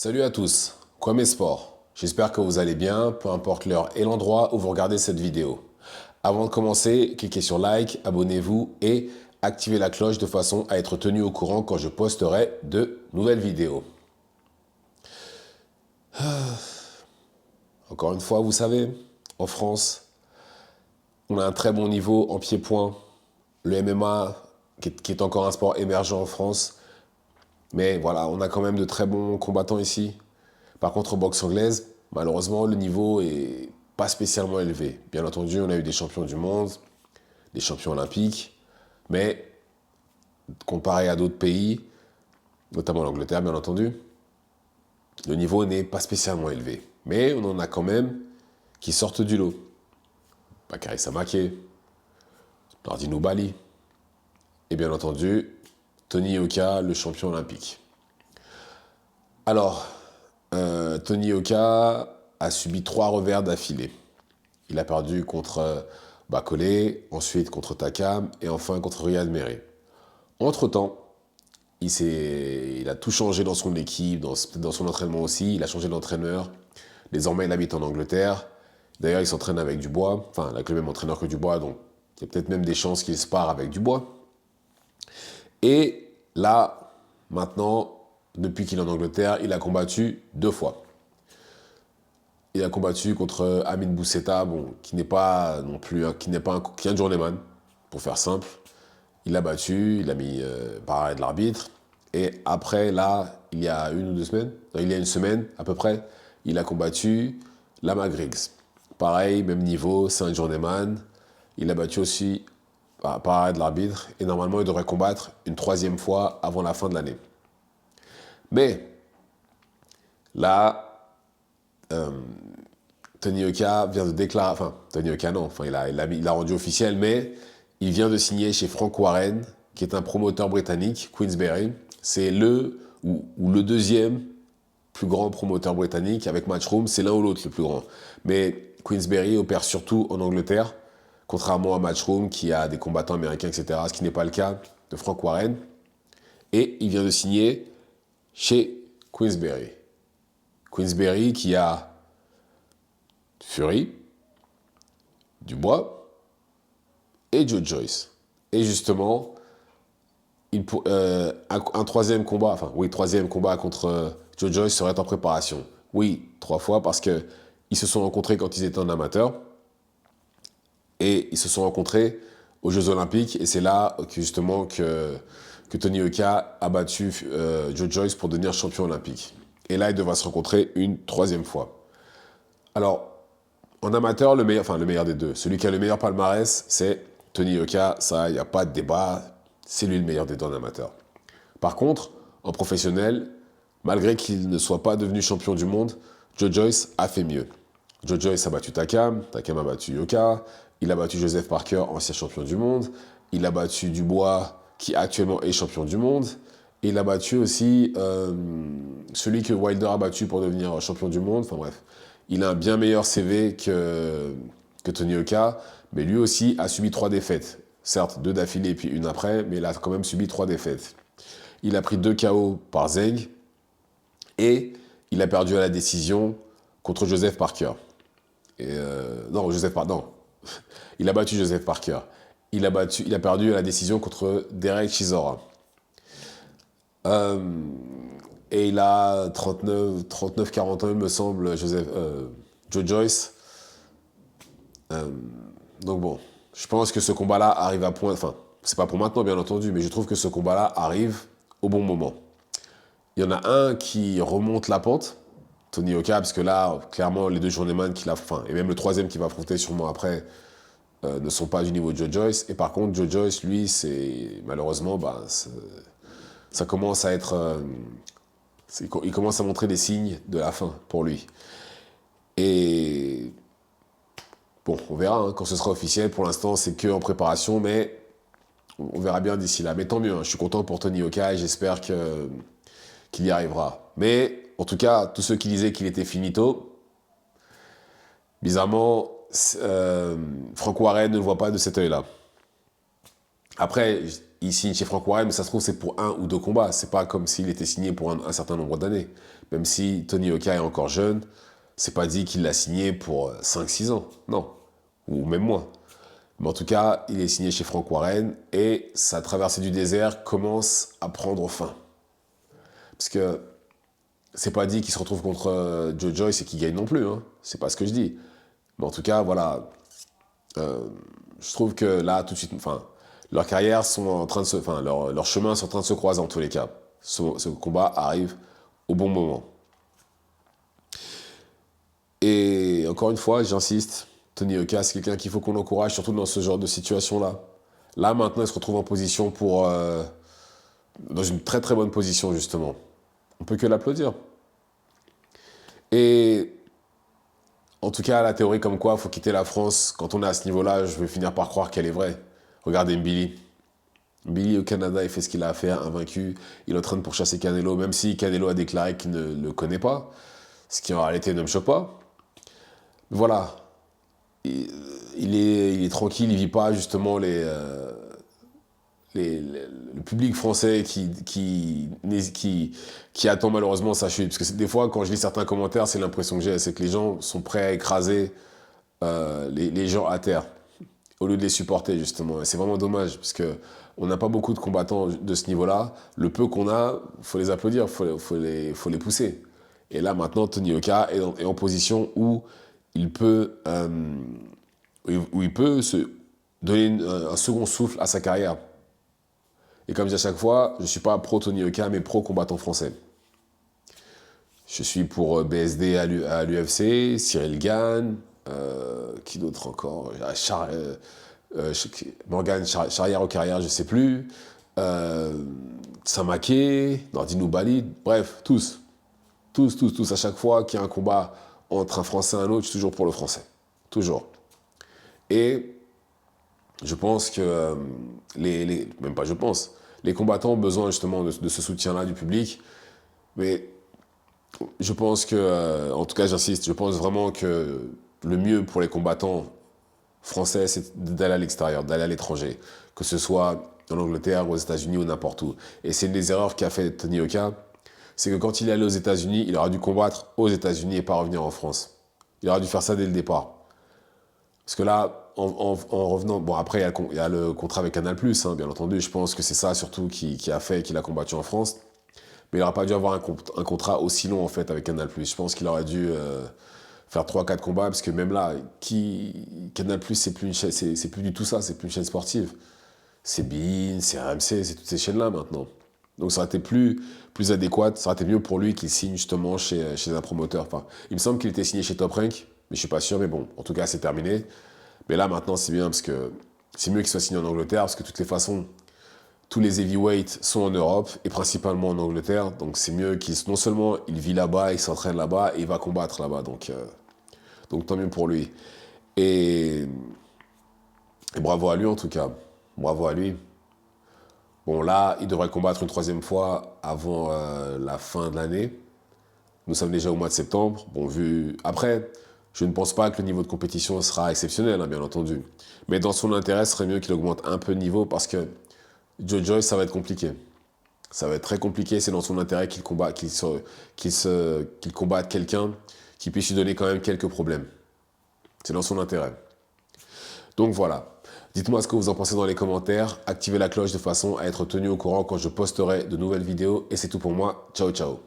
Salut à tous, Kwame Sport. J'espère que vous allez bien, peu importe l'heure et l'endroit où vous regardez cette vidéo. Avant de commencer, cliquez sur like, abonnez-vous et activez la cloche de façon à être tenu au courant quand je posterai de nouvelles vidéos. Encore une fois, vous savez, en France, on a un très bon niveau en pied-point. Le MMA, qui est encore un sport émergent en France, mais voilà, on a quand même de très bons combattants ici. Par contre, en boxe anglaise, malheureusement, le niveau est pas spécialement élevé. Bien entendu, on a eu des champions du monde, des champions olympiques, mais comparé à d'autres pays, notamment l'Angleterre, bien entendu, le niveau n'est pas spécialement élevé. Mais on en a quand même qui sortent du lot. Bakary Samaké, Nordine Bali, et bien entendu, Tony Yoka, le champion olympique. Alors, Tony Yoka a subi 3 revers d'affilée. Il a perdu contre Bacolé, ensuite contre Takam et enfin contre Riyad Mereh. Entre-temps, il a tout changé dans son équipe, dans son entraînement aussi. Il a changé d'entraîneur. Désormais, il habite en Angleterre. D'ailleurs, il s'entraîne avec Dubois. Enfin, avec le même entraîneur que Dubois, donc il y a peut-être même des chances qu'il se pare avec Dubois. Et là, maintenant, depuis qu'il est en Angleterre, il a combattu 2 fois. Il a combattu contre Amin Bousseta, bon, qui n'est pas non plus, qui est un journeyman, pour faire simple. Il l'a battu, il a mis par arrêt de l'arbitre. Et après, là, il y a 1 ou 2 semaines, non, il y a 1 semaine à peu près, il a combattu Lama Griggs. Pareil, même niveau, c'est un journeyman. Il a battu aussi par arrêt de l'arbitre. Et normalement, il devrait combattre une 3e fois avant la fin de l'année. Mais là, Tony Yoka vient de déclarer, enfin, Tony Yoka non, enfin, il a rendu officiel, mais il vient de signer chez Frank Warren, qui est un promoteur britannique, Queensberry. C'est ou le deuxième plus grand promoteur britannique avec Matchroom, c'est l'un ou l'autre le plus grand. Mais Queensberry opère surtout en Angleterre, contrairement à Matchroom qui a des combattants américains, etc., ce qui n'est pas le cas de Frank Warren. Et il vient de signer chez Queensberry. Queensberry qui a Fury, Dubois et Joe Joyce. Et justement, un troisième combat, enfin oui, troisième combat contre Joe Joyce serait en préparation. Oui, 3 fois parce que ils se sont rencontrés quand ils étaient en amateur et ils se sont rencontrés aux Jeux Olympiques et c'est là que justement que Tony Yoka a battu Joe Joyce pour devenir champion olympique. Et là, il devra se rencontrer une 3e fois. Alors, en amateur, le meilleur des deux, celui qui a le meilleur palmarès, c'est Tony Yoka. Ça, il n'y a pas de débat. C'est lui le meilleur des deux en amateur. Par contre, en professionnel, malgré qu'il ne soit pas devenu champion du monde, Joe Joyce a fait mieux. Joe Joyce a battu Takam, Takam a battu Yoka, il a battu Joseph Parker, ancien champion du monde, il a battu Dubois, qui actuellement est champion du monde, et il a battu aussi celui que Wilder a battu pour devenir champion du monde. Enfin bref, il a un bien meilleur CV que Tony Yoka, mais lui aussi a subi 3 défaites. Certes, 2 d'affilée et puis 1 après, mais il a quand même subi 3 défaites. Il a pris 2 KO par Zeng et il a perdu à la décision contre Joseph Parker. Non. Il a battu Joseph Parker. Il a perdu à la décision contre Derek Chisora. Et il a 39-40 ans, il me semble, Joe Joyce. Donc bon, je pense que ce combat-là arrive à point. Enfin, c'est pas pour maintenant, bien entendu, mais je trouve que ce combat-là arrive au bon moment. Il y en a un qui remonte la pente, Tony Yoka, parce que là, clairement, les 2 journeyman et même le 3e qui va affronter sûrement après, ne sont pas du niveau de Joe Joyce. Et par contre, Joe Joyce, lui, c'est malheureusement, ça commence à être, il commence à montrer des signes de la fin pour lui. Et bon, on verra hein, quand ce sera officiel. Pour l'instant, c'est que en préparation, mais on verra bien d'ici là. Mais tant mieux, hein, je suis content pour Tony Yoka et j'espère qu'il y arrivera. Mais en tout cas, tous ceux qui disaient qu'il était finito, bizarrement, Frank Warren ne le voit pas de cet œil-là. Après, il signe chez Frank Warren, mais ça se trouve c'est pour 1 ou 2 combats. C'est pas comme s'il était signé pour un certain nombre d'années. Même si Tony Oka est encore jeune, c'est pas dit qu'il l'a signé pour 5-6 ans. Non. Ou même moins. Mais en tout cas, il est signé chez Frank Warren et sa traversée du désert commence à prendre fin. Parce que c'est pas dit qu'il se retrouve contre Joe Joyce et qu'il gagne non plus. Hein. C'est pas ce que je dis. Mais en tout cas, voilà. Je trouve que là, tout de suite, enfin, leurs carrières sont en train de se, enfin, leurs chemins sont en train de se croiser en tous les cas. Ce combat arrive au bon moment. Et encore une fois, j'insiste, Tony Oka, c'est quelqu'un qu'il faut qu'on encourage, surtout dans ce genre de situation-là. Là, maintenant, il se retrouve en position pour, dans une très très bonne position, justement. On peut que l'applaudir. Et en tout cas, la théorie comme quoi il faut quitter la France, quand on est à ce niveau-là, je vais finir par croire qu'elle est vraie. Regardez Billy. Billy au Canada, il fait ce qu'il a à faire, invaincu. Il est en train de pourchasser Canelo, même si Canelo a déclaré qu'il ne le connaît pas, ce qui en réalité ne me choque pas. Voilà. Il est tranquille, il vit pas justement le public français qui attend malheureusement sa chute. Parce que des fois, quand je lis certains commentaires, c'est l'impression que j'ai, c'est que les gens sont prêts à écraser les gens à terre, au lieu de les supporter justement. Et c'est vraiment dommage, parce qu'on n'a pas beaucoup de combattants de ce niveau-là. Le peu qu'on a, il faut les applaudir, il faut les pousser. Et là, maintenant, Tony Oka est en position où il peut se donner un second souffle à sa carrière. Et comme je dis à chaque fois, je ne suis pas pro Tony Oka, mais pro combattant français. Je suis pour BSD à l'UFC, Cyril Gane, qui d'autre encore, Morgan Charrière au carrière, je ne sais plus, Samake, Nordine Bali, bref, tous, à chaque fois qu'il y a un combat entre un Français et un autre, je suis toujours pour le Français. Toujours. Et je pense que même pas je pense, les combattants ont besoin justement de ce soutien-là du public. Mais je pense que, en tout cas j'insiste, je pense vraiment que le mieux pour les combattants français, c'est d'aller à l'extérieur, d'aller à l'étranger. Que ce soit en Angleterre, aux États-Unis ou n'importe où. Et c'est une des erreurs qu'a fait Tony Oka, c'est que quand il est allé aux États-Unis, il aurait dû combattre aux États-Unis et pas revenir en France. Il aurait dû faire ça dès le départ. Parce que là, en revenant... Bon, après, il y a le contrat avec Canal+, hein, bien entendu. Je pense que c'est ça, surtout, qui a fait qu'il a combattu en France. Mais il n'aurait pas dû avoir un contrat aussi long, en fait, avec Canal+. Je pense qu'il aurait dû faire 3-4 combats, parce que même là, Canal+, c'est plus c'est plus du tout ça, c'est plus une chaîne sportive. C'est beIN, c'est RMC, c'est toutes ces chaînes-là, maintenant. Donc ça aurait été plus adéquat, ça aurait été mieux pour lui qu'il signe justement chez un promoteur. Enfin, il me semble qu'il était signé chez Top Rank, mais je suis pas sûr, mais bon, en tout cas, c'est terminé. Mais là, maintenant, c'est bien, parce que c'est mieux qu'il soit signé en Angleterre, parce que de toutes les façons, tous les heavyweights sont en Europe, et principalement en Angleterre, donc c'est mieux qu'il, non seulement il vit là-bas, il s'entraîne là-bas, et il va combattre là-bas, donc tant mieux pour lui. Et bravo à lui, en tout cas. Bravo à lui. Bon, là, il devrait combattre une 3e fois avant la fin de l'année. Nous sommes déjà au mois de septembre. Bon, Après, je ne pense pas que le niveau de compétition sera exceptionnel, hein, bien entendu. Mais dans son intérêt, ce serait mieux qu'il augmente un peu le niveau, parce que Joe Joyce, ça va être compliqué. Ça va être très compliqué. C'est dans son intérêt qu'il combatte quelqu'un qui puisse lui donner quand même quelques problèmes. C'est dans son intérêt. Donc voilà. Dites-moi ce que vous en pensez dans les commentaires. Activez la cloche de façon à être tenu au courant quand je posterai de nouvelles vidéos. Et c'est tout pour moi. Ciao, ciao.